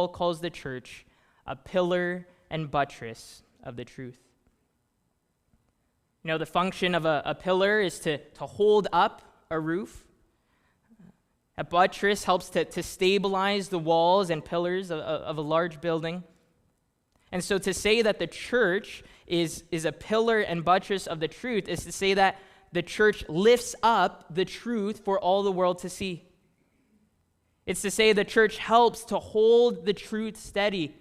Paul calls the church a pillar and buttress of the truth. You know, the function of a pillar is to hold up a roof. A buttress helps to stabilize the walls and pillars of a large building. And so to say that the church is a pillar and buttress of the truth is to say that the church lifts up the truth for all the world to see. It's to say the church helps to hold the truth steady.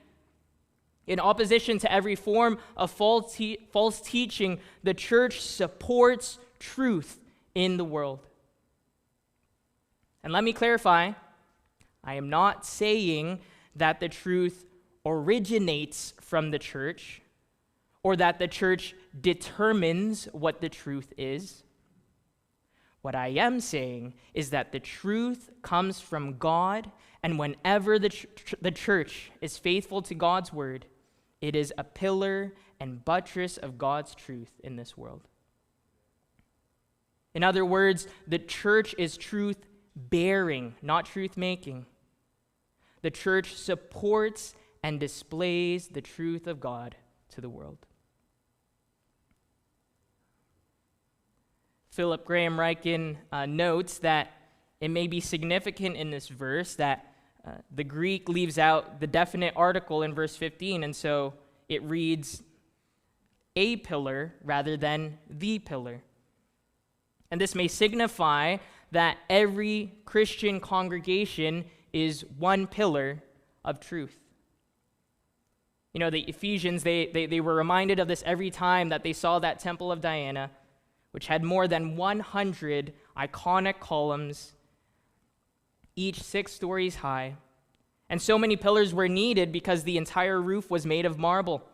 In opposition to every form of false teaching, the church supports truth in the world. And let me clarify, I am not saying that the truth originates from the church or that the church determines what the truth is. What I am saying is that the truth comes from God, and whenever the church is faithful to God's word, it is a pillar and buttress of God's truth in this world. In other words, the church is truth-bearing, not truth-making. The church supports and displays the truth of God to the world. Philip Graham Ryken notes that it may be significant in this verse that the Greek leaves out the definite article in verse 15, and so it reads a pillar rather than the pillar. And this may signify that every Christian congregation is one pillar of truth. You know, the Ephesians, they were reminded of this every time that they saw that temple of Diana, which had more than 100 iconic columns, each 6 stories high. And so many pillars were needed because the entire roof was made of marble.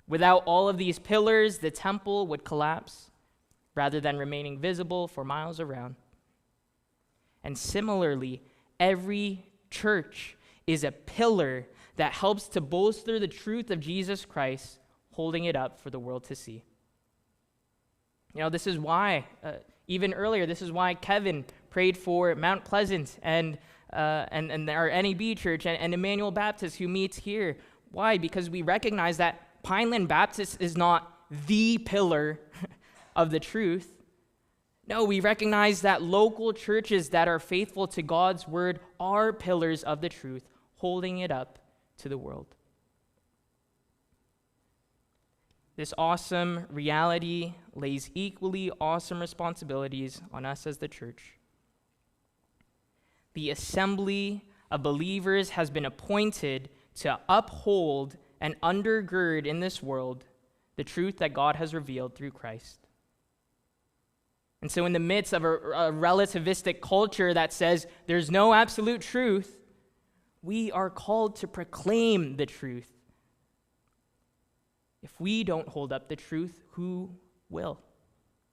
Without all of these pillars, the temple would collapse rather than remaining visible for miles around. And similarly, every church is a pillar that helps to bolster the truth of Jesus Christ, holding it up for the world to see. You know, this is why, even earlier, this is why Kevin prayed for Mount Pleasant and our NEB church and Emmanuel Baptist who meets here. Why? Because we recognize that Pineland Baptist is not the pillar of the truth. No, we recognize that local churches that are faithful to God's word are pillars of the truth, holding it up to the world. This awesome reality lays equally awesome responsibilities on us as the church. The assembly of believers has been appointed to uphold and undergird in this world the truth that God has revealed through Christ. And so in the midst of a relativistic culture that says there's no absolute truth, we are called to proclaim the truth. If we don't hold up the truth, who will?